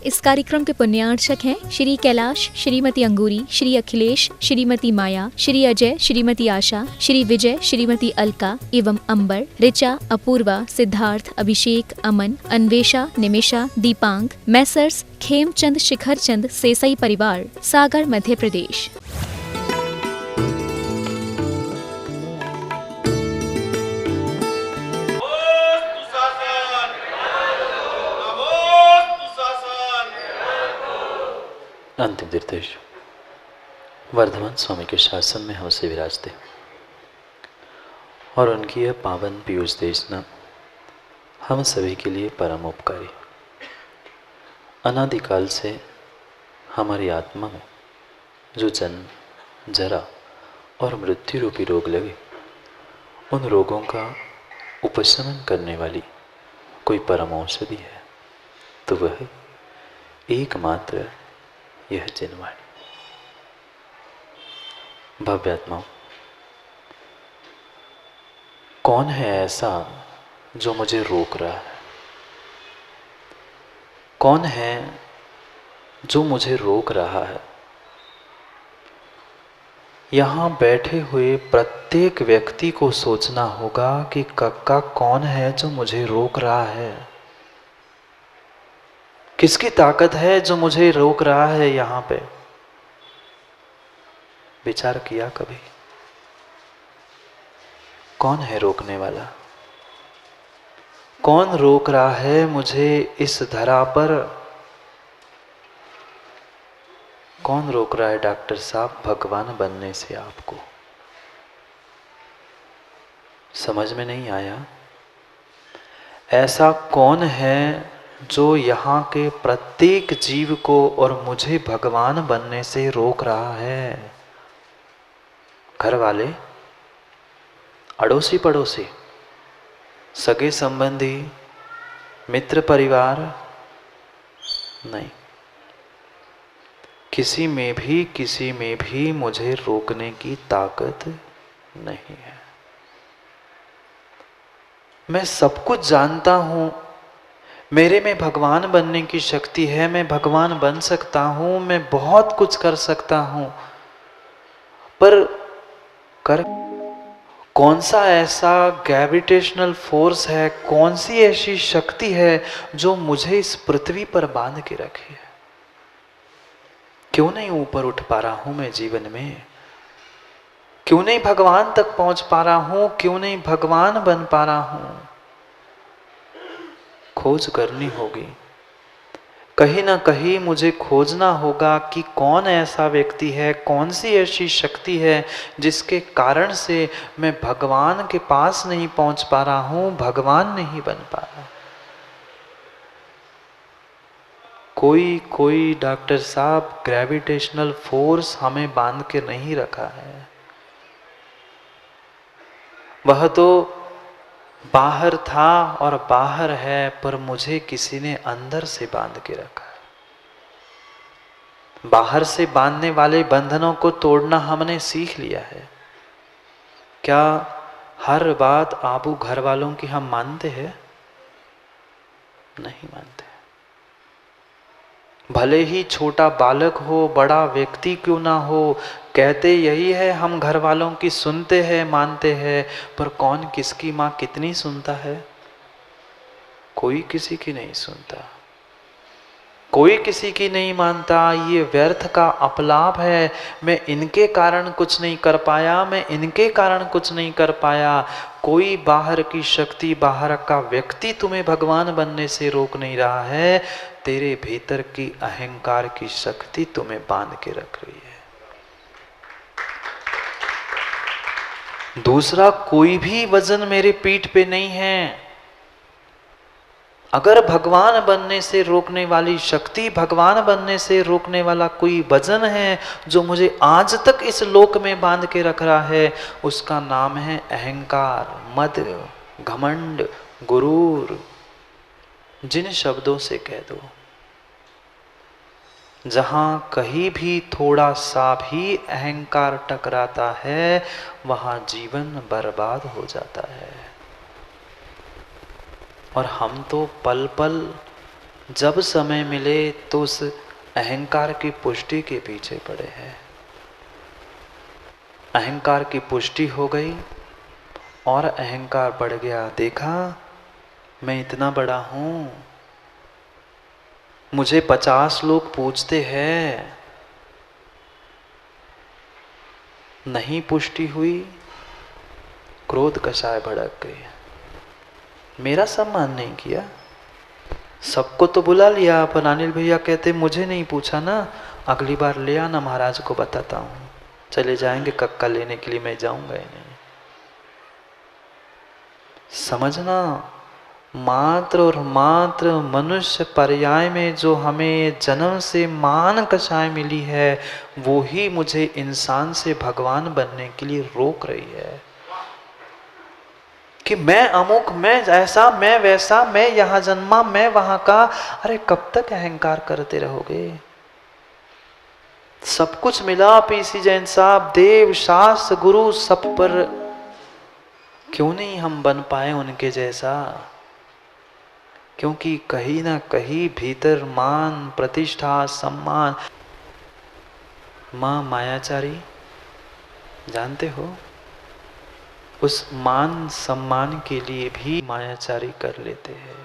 इस कार्यक्रम के पुण्यार्चक हैं श्री कैलाश, श्रीमती अंगूरी, श्री अखिलेश, श्रीमती माया, श्री अजय, श्रीमती आशा, श्री विजय, श्रीमती अलका एवं अंबर, ऋचा, अपूर्वा, सिद्धार्थ, अभिषेक, अमन, अन्वेषा, निमिषा, दीपांग, मैसर्स खेमचंद शिखरचंद सेसई परिवार, सागर, मध्य प्रदेश। अंतिम निर्देश वर्धमान स्वामी के शासन में हम से विराजते और उनकी यह पावन पीयूष देशना हम सभी के लिए परम उपकारी। अनादिकाल से हमारी आत्मा में जो जन्म, जरा और मृत्यु रूपी रोग लगे, उन रोगों का उपशमन करने वाली कोई परम औषधि है तो वह एकमात्र यह जिनवाणी। भव्यात्माओं, कौन है ऐसा जो मुझे रोक रहा है? कौन है जो मुझे रोक रहा है? यहां बैठे हुए प्रत्येक व्यक्ति को सोचना होगा कि कक्का कौन है जो मुझे रोक रहा है? किसकी ताकत है जो मुझे रोक रहा है? यहां पे विचार किया कभी? कौन है रोकने वाला? कौन रोक रहा है मुझे इस धरा पर? कौन रोक रहा है डॉक्टर साहब भगवान बनने से आपको? समझ में नहीं आया? ऐसा कौन है जो यहाँ के प्रत्येक जीव को और मुझे भगवान बनने से रोक रहा है? घर वाले, अड़ोसी पड़ोसी, सगे संबंधी, मित्र परिवार? नहीं, किसी में भी मुझे रोकने की ताकत नहीं है। मैं सब कुछ जानता हूं, मेरे में भगवान बनने की शक्ति है, मैं भगवान बन सकता हूं, मैं बहुत कुछ कर सकता हूं, पर कर कौन सा ऐसा ग्रेविटेशनल फोर्स है, कौन सी ऐसी शक्ति है जो मुझे इस पृथ्वी पर बांध के रखे है? क्यों नहीं ऊपर उठ पा रहा हूं मैं जीवन में? क्यों नहीं भगवान तक पहुंच पा रहा हूं? क्यों नहीं भगवान बन पा रहा हूं? खोज करनी होगी, कहीं ना कहीं मुझे खोजना होगा कि कौन ऐसा व्यक्ति है, कौन सी ऐसी शक्ति है जिसके कारण से मैं भगवान के पास नहीं पहुंच पा रहा हूं, भगवान नहीं बन पा रहा। कोई डॉक्टर साहब ग्रेविटेशनल फोर्स हमें बांध के नहीं रखा है। वह तो बाहर था और बाहर है, पर मुझे किसी ने अंदर से बांध के रखा है। बाहर से बांधने वाले बंधनों को तोड़ना हमने सीख लिया है। क्या हर बात आबू घर वालों की हम मानते हैं? नहीं मानते। भले ही छोटा बालक हो, बड़ा व्यक्ति क्यों ना हो, कहते यही है हम घर वालों की सुनते हैं, मानते हैं, पर कौन किसकी माँ कितनी सुनता है? कोई किसी की नहीं सुनता, कोई किसी की नहीं मानता। ये व्यर्थ का अपलाप है। मैं इनके कारण कुछ नहीं कर पाया, मैं इनके कारण कुछ नहीं कर पाया। कोई बाहर की शक्ति, बाहर का व्यक्ति तुम्हें भगवान बनने से रोक नहीं रहा है। तेरे भीतर की अहंकार की शक्ति तुम्हें बांध के रख रही है। दूसरा कोई भी वजन मेरे पीठ पे नहीं है। अगर भगवान बनने से रोकने वाली शक्ति, भगवान बनने से रोकने वाला कोई वजन है जो मुझे आज तक इस लोक में बांध के रख रहा है, उसका नाम है अहंकार, मद, घमंड, गुरूर। जिन शब्दों से कह दो, जहां कहीं भी थोड़ा सा भी अहंकार टकराता है, वहां जीवन बर्बाद हो जाता है। और हम तो पल पल जब समय मिले तो उस अहंकार की पुष्टि के पीछे पड़े हैं। अहंकार की पुष्टि हो गई और अहंकार बढ़ गया। देखा, मैं इतना बड़ा हूं, मुझे 50 लोग पूछते हैं। नहीं पुष्टि हुई, क्रोध कषाय भड़क गई। मेरा सम्मान नहीं किया, सबको तो बुला लिया, पर अनिल भैया कहते मुझे नहीं पूछा ना, अगली बार ले आना, महाराज को बताता हूँ। चले जाएंगे कक्का लेने के लिए, मैं जाऊंगा ही नहीं। समझना, मात्र और मात्र मनुष्य पर्याय में जो हमें जन्म से मान कषाय मिली है, वो ही मुझे इंसान से भगवान बनने के लिए रोक रही है। कि मैं अमुक, मैं ऐसा, मैं वैसा, मैं यहां जन्मा, मैं वहां का। अरे कब तक अहंकार करते रहोगे? सब कुछ मिला पीसी जैन साहब, देव शास्त्र गुरु सब पर, क्यों नहीं हम बन पाए उनके जैसा? क्योंकि कहीं ना कहीं भीतर मान, प्रतिष्ठा, सम्मान। मां मायाचारी जानते हो, उस मान सम्मान के लिए भी मायाचारी कर लेते हैं।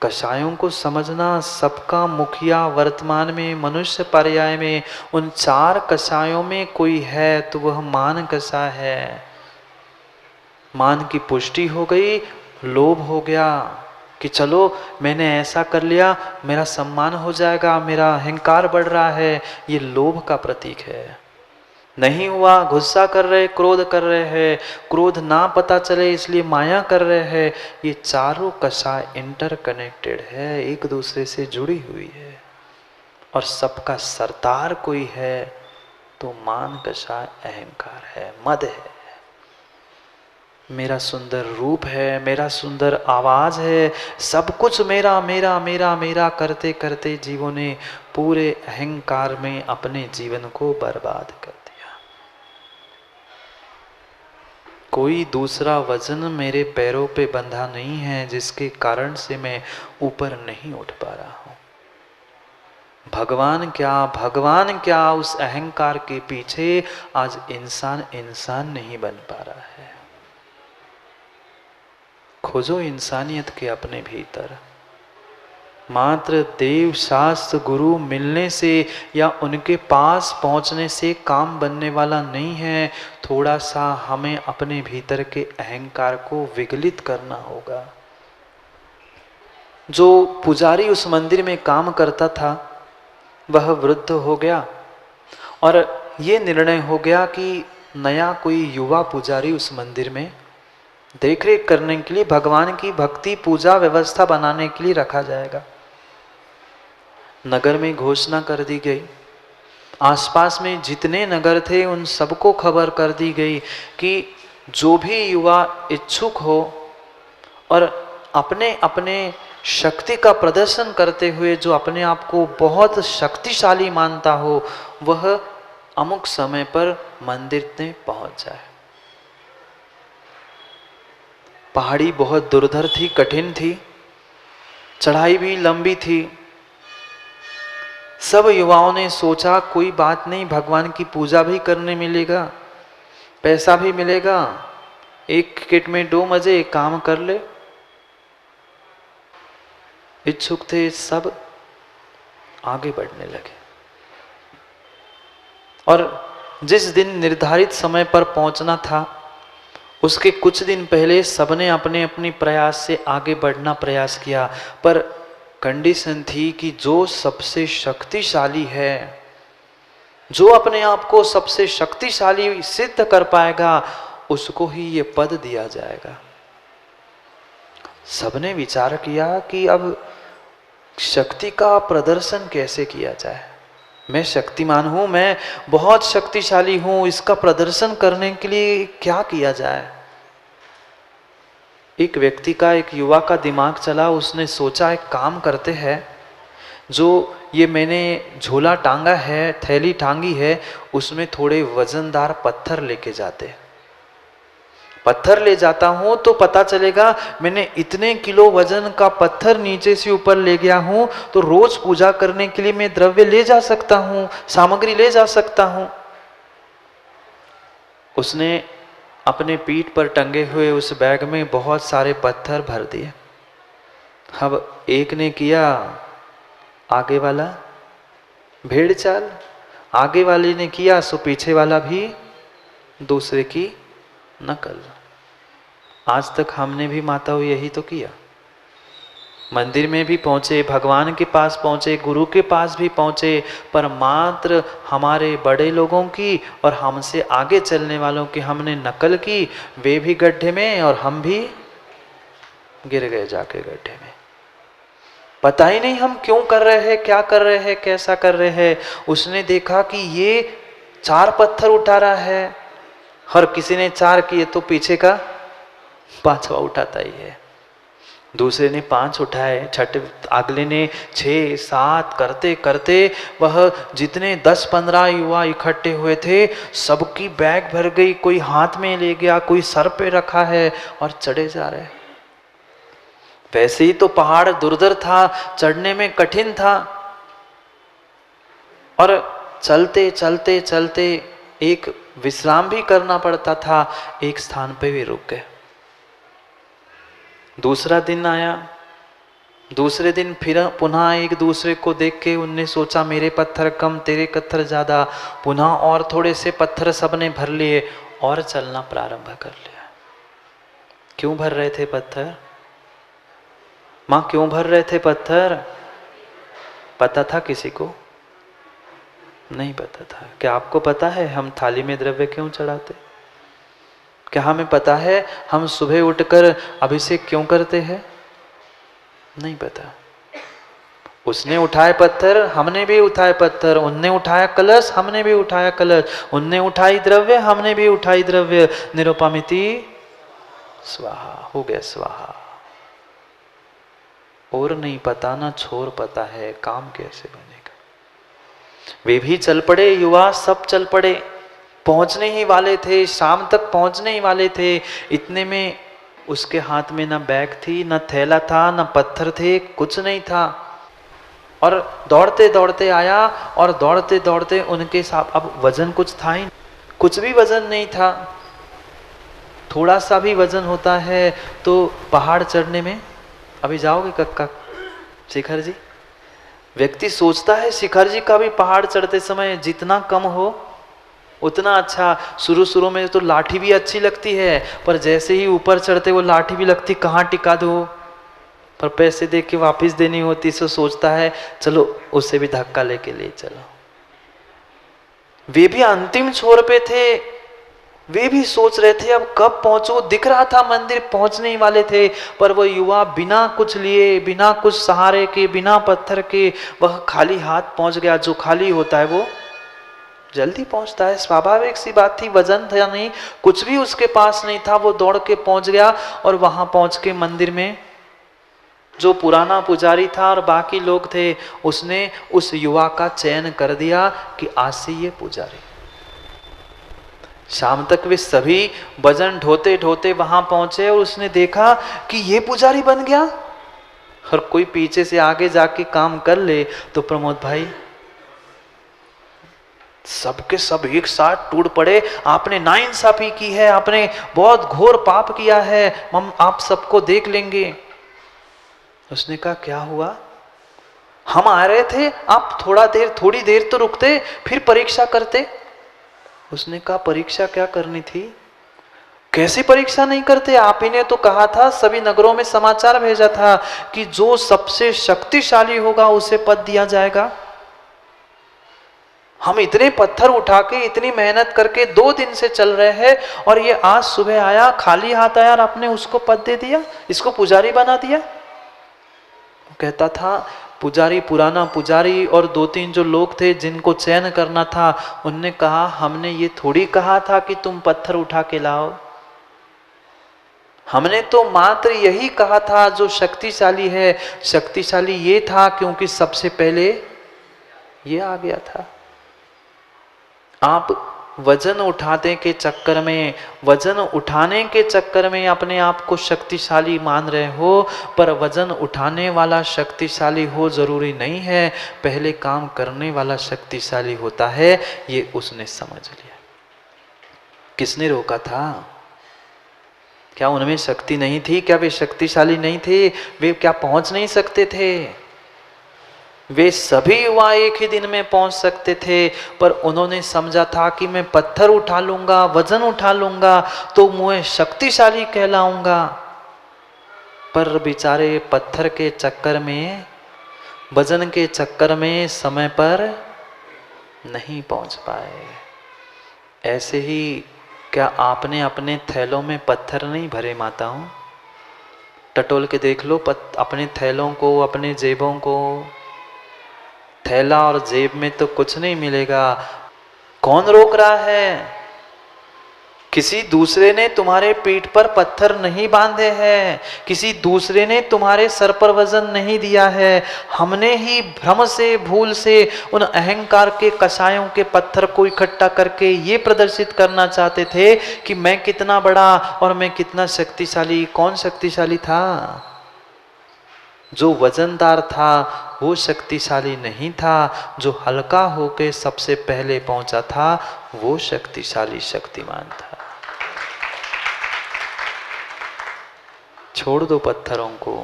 कषायों को समझना, सबका मुखिया वर्तमान में मनुष्य पर्याय में उन 4 कषायों में कोई है तो वह मान कषाय है। मान की पुष्टि हो गई, लोभ हो गया कि चलो मैंने ऐसा कर लिया, मेरा सम्मान हो जाएगा, मेरा अहंकार बढ़ रहा है, ये लोभ का प्रतीक है। नहीं हुआ, गुस्सा कर रहे, क्रोध कर रहे हैं, क्रोध ना पता चले इसलिए माया कर रहे हैं। ये चारों कषाय इंटरकनेक्टेड है, एक दूसरे से जुड़ी हुई है। और सबका सरदार कोई है तो मान कषाय अहंकार है, मद है। मेरा सुंदर रूप है, मेरा सुंदर आवाज है, सब कुछ मेरा मेरा मेरा मेरा करते करते जीवों ने पूरे अहंकार में अपने जीवन को बर्बाद कर दिया। कोई दूसरा वजन मेरे पैरों पे बंधा नहीं है जिसके कारण से मैं ऊपर नहीं उठ पा रहा हूं। भगवान क्या उस अहंकार के पीछे आज इंसान इंसान नहीं बन पा रहा है। खोजो इंसानियत के अपने भीतर। मात्र देव शास्त्र गुरु मिलने से या उनके पास पहुंचने से काम बनने वाला नहीं है। थोड़ा सा हमें अपने भीतर के अहंकार को विगलित करना होगा। जो पुजारी उस मंदिर में काम करता था वह वृद्ध हो गया और ये निर्णय हो गया कि नया कोई युवा पुजारी उस मंदिर में देखरेख करने के लिए, भगवान की भक्ति पूजा व्यवस्था बनाने के लिए रखा जाएगा। नगर में घोषणा कर दी गई, आसपास में जितने नगर थे उन सबको खबर कर दी गई कि जो भी युवा इच्छुक हो और अपने अपने शक्ति का प्रदर्शन करते हुए जो अपने आप को बहुत शक्तिशाली मानता हो, वह अमुक समय पर मंदिर में पहुंच जाए। पहाड़ी बहुत दुर्धर थी, कठिन थी, चढ़ाई भी लंबी थी। सब युवाओं ने सोचा कोई बात नहीं, भगवान की पूजा भी करने मिलेगा, पैसा भी मिलेगा, एक किट में 2 मजे, एक काम कर ले। इच्छुक थे, सब आगे बढ़ने लगे। और जिस दिन निर्धारित समय पर पहुंचना था उसके कुछ दिन पहले सबने अपने अपने प्रयास से आगे बढ़ना प्रयास किया, पर कंडीशन थी कि जो सबसे शक्तिशाली है, जो अपने आप को सबसे शक्तिशाली सिद्ध कर पाएगा, उसको ही ये पद दिया जाएगा। सबने विचार किया कि अब शक्ति का प्रदर्शन कैसे किया जाए। मैं शक्तिमान हूं, मैं बहुत शक्तिशाली हूं, इसका प्रदर्शन करने के लिए क्या किया जाए। एक व्यक्ति का, एक युवा का दिमाग चला। उसने सोचा एक काम करते हैं, जो ये मैंने झोला टांगा है, थैली टांगी है, उसमें थोड़े वजनदार पत्थर लेके जाते। पत्थर ले जाता हूं तो पता चलेगा मैंने इतने किलो वजन का पत्थर नीचे से ऊपर ले गया हूं, तो रोज पूजा करने के लिए मैं द्रव्य ले जा सकता हूं, सामग्री ले जा सकता हूं। उसने अपने पीठ पर टंगे हुए उस बैग में बहुत सारे पत्थर भर दिए। अब एक ने किया आगे वाला भेड़ चाल, आगे वाले ने किया सो पीछे वाला भी दूसरे की नकल। आज तक हमने भी माताओं यही तो किया। मंदिर में भी पहुंचे, भगवान के पास पहुंचे, गुरु के पास भी पहुंचे, पर मात्र हमारे बड़े लोगों की और हमसे आगे चलने वालों की हमने नकल की। वे भी गड्ढे में और हम भी गिर गए जाके गड्ढे में। पता ही नहीं हम क्यों कर रहे हैं, क्या कर रहे हैं, कैसा कर रहे हैं। उसने देखा कि ये 4 पत्थर उठा रहा है, हर किसी ने 4 किए तो पीछे का 5वां उठाता ही है। दूसरे ने 5 उठाए, छठे, अगले ने 6, 7 करते करते वह जितने 10-15 युवा इकट्ठे हुए थे सबकी बैग भर गई। कोई हाथ में ले गया, कोई सर पे रखा है और चढ़े जा रहे। वैसे ही तो पहाड़ दुर्धर था, चढ़ने में कठिन था, और चलते चलते चलते एक विश्राम भी करना पड़ता था, एक स्थान पे भी रुक गए। दूसरा दिन आया, दूसरे दिन फिर पुनः एक दूसरे को देख के उनने सोचा मेरे पत्थर कम, तेरे पत्थर ज्यादा। पुनः और थोड़े से पत्थर सबने भर लिए और चलना प्रारंभ कर लिया। क्यों भर रहे थे पत्थर? मां क्यों भर रहे थे पत्थर? पता था किसी को? नहीं पता था। क्या आपको पता है हम थाली में द्रव्य क्यों चढ़ाते? क्या हमें पता है हम सुबह उठकर अभिषेक क्यों करते हैं? नहीं पता। उसने उठाए पत्थर, हमने भी उठाए पत्थर। उनने उठाया कलश, हमने भी उठाया कलश। उनने उठाई द्रव्य, हमने भी उठाई द्रव्य। निरुपमिति स्वाहा, हो गया स्वाहा। और नहीं पता ना छोर पता है काम कैसे बनेगा। वे भी चल पड़े, युवा सब चल पड़े। पहुंचने ही वाले थे, शाम तक पहुंचने ही वाले थे। इतने में उसके हाथ में ना बैग थी, ना थैला था, ना पत्थर थे, कुछ नहीं था। और दौड़ते दौड़ते आया और दौड़ते दौड़ते उनके साथ अब वजन कुछ था ही, कुछ भी वजन नहीं था। थोड़ा सा भी वजन होता है तो पहाड़ चढ़ने में, अभी जाओगे कक्का शिखर जी? व्यक्ति सोचता है शिखर जी का भी पहाड़ चढ़ते समय जितना कम हो उतना अच्छा। शुरू शुरू में तो लाठी भी अच्छी लगती है, पर जैसे ही ऊपर चढ़ते वो लाठी भी लगती कहाँ टिका दो, पर पैसे दे के वापिस देनी होती। सो सोचता है चलो उससे भी धक्का लेके ले चलो। वे भी अंतिम छोर पे थे, वे भी सोच रहे थे अब कब पहुंचो। दिख रहा था मंदिर, पहुंचने ही वाले थे, पर वह युवा बिना कुछ लिए, बिना कुछ सहारे के, बिना पत्थर के वह खाली हाथ पहुंच गया। जो खाली होता है वो जल्दी पहुंचता है, स्वाभाविक सी बात थी। वजन था नहीं, कुछ भी उसके पास नहीं था, वो दौड़ के पहुंच गया। और वहां पहुंच के मंदिर में जो पुराना पुजारी था और बाकी लोग थे, उसने उस युवा का चयन कर दिया कि आज से ये पुजारी। शाम तक वे सभी वजन ढोते ढोते वहां पहुंचे और उसने देखा कि ये पुजारी बन गया। और कोई पीछे से आगे जाके काम कर ले तो प्रमोद भाई सबके सब एक साथ टूट पड़े, आपने नाइंसाफी की है, आपने बहुत घोर पाप किया है, हम आप सबको देख लेंगे। उसने कहा क्या हुआ? हम आ रहे थे, आप थोड़ी देर तो रुकते, फिर परीक्षा करते। उसने कहा परीक्षा क्या करनी थी? कैसी परीक्षा नहीं करते? आप ही ने तो कहा था, सभी नगरों में समाचार भेजा था कि जो सबसे शक्तिशाली होगा उसे पद दिया जाएगा। हम इतने पत्थर उठा के, इतनी मेहनत करके 2 दिन से चल रहे हैं, और ये आज सुबह आया, खाली हाथ आया और आपने उसको पद दे दिया, इसको पुजारी बना दिया। वो कहता था पुजारी, पुराना पुजारी और 2-3 जो लोग थे जिनको चयन करना था, उनने कहा हमने ये थोड़ी कहा था कि तुम पत्थर उठा के लाओ, हमने तो मात्र यही कहा था जो शक्तिशाली है। शक्तिशाली ये था क्योंकि सबसे पहले ये आ गया था। आप वजन उठाने के चक्कर में, वजन उठाने के चक्कर में अपने आप को शक्तिशाली मान रहे हो, पर वजन उठाने वाला शक्तिशाली हो जरूरी नहीं है, पहले काम करने वाला शक्तिशाली होता है, ये उसने समझ लिया। किसने रोका था? क्या उनमें शक्ति नहीं थी? क्या वे शक्तिशाली नहीं थे? वे क्या पहुंच नहीं सकते थे? वे सभी युवा एक ही दिन में पहुंच सकते थे, पर उन्होंने समझा था कि मैं पत्थर उठा लूंगा, वजन उठा लूंगा तो मैं शक्तिशाली कहलाऊंगा। पर बेचारे पत्थर के चक्कर में, वजन के चक्कर में समय पर नहीं पहुंच पाए। ऐसे ही क्या आपने अपने थैलों में पत्थर नहीं भरे माताओं? टटोल के देख लो अपने थैलों को, अपने जेबों को। थैला और जेब में तो कुछ नहीं मिलेगा। कौन रोक रहा है? किसी दूसरे ने तुम्हारे पीठ पर पत्थर नहीं बांधे हैं, किसी दूसरे ने तुम्हारे सर पर वजन नहीं दिया है। हमने ही भ्रम से, भूल से उन अहंकार के कसायों के पत्थर को इकट्ठा करके ये प्रदर्शित करना चाहते थे कि मैं कितना बड़ा और मैं कितना शक्तिशाली। कौन शक्तिशाली था? जो वजनदार था वो शक्तिशाली नहीं था, जो हल्का होके सबसे पहले पहुंचा था वो शक्तिशाली शक्तिमान था। छोड़ दो पत्थरों को,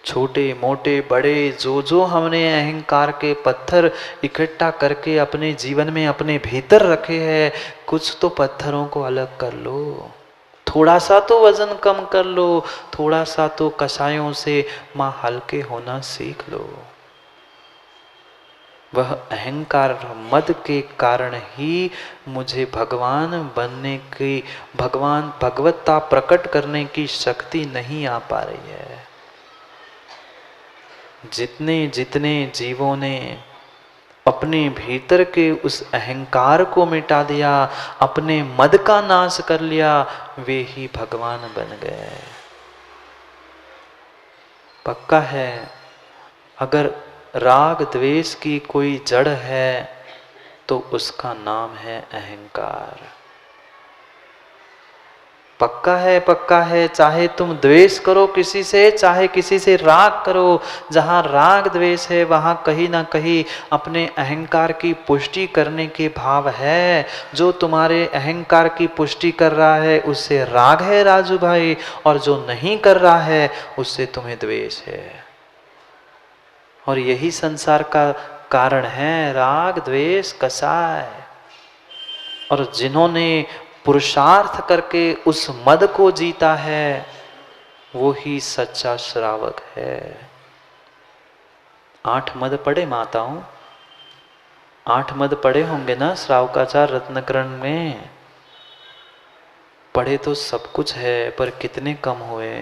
छोटे मोटे बड़े जो हमने अहंकार के पत्थर इकट्ठा करके अपने जीवन में अपने भीतर रखे हैं, कुछ तो पत्थरों को अलग कर लो। थोड़ा सा तो वजन कम कर लो, थोड़ा सा तो कसायों से मां हल्के होना सीख लो। वह अहंकार मद के कारण ही मुझे भगवान बनने की, भगवान भगवत्ता प्रकट करने की शक्ति नहीं आ पा रही है। जितने जितने जीवों ने अपने भीतर के उस अहंकार को मिटा दिया, अपने मद का नाश कर लिया, वे ही भगवान बन गए। पक्का है, अगर राग द्वेष की कोई जड़ है तो उसका नाम है अहंकार। पक्का है, चाहे तुम द्वेष करो किसी से, चाहे किसी से राग करो, जहां राग द्वेष है वहां कहीं ना कहीं अपने अहंकार की पुष्टि करने के भाव है। जो तुम्हारे अहंकार की पुष्टि कर रहा है उससे राग है राजू भाई, और जो नहीं कर रहा है उससे तुम्हें द्वेष है। और यही संसार का कारण है, राग द्वेष कसाय। और जिन्होंने पुरुषार्थ करके उस मद को जीता है वो ही सच्चा श्रावक है। 8 मद पढ़े माताओं? 8 मद पढ़े होंगे ना श्रावकाचार रत्नकरण में? पढ़े तो सब कुछ है, पर कितने कम हुए।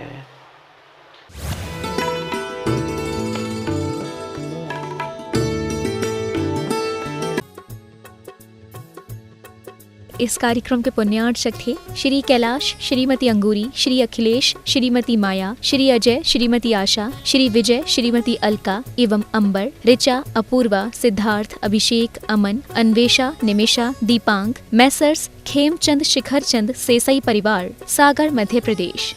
इस कार्यक्रम के पुण्यार्चक थे श्री कैलाश, श्रीमती अंगूरी, श्री अखिलेश, श्रीमती माया, श्री अजय, श्रीमती आशा, श्री विजय, श्रीमती अलका एवं अंबर, ऋचा, अपूर्वा, सिद्धार्थ, अभिषेक, अमन, अन्वेषा, निमिषा, दीपांग, मैसर्स खेमचंद शिखरचंद सेसई परिवार, सागर, मध्य प्रदेश।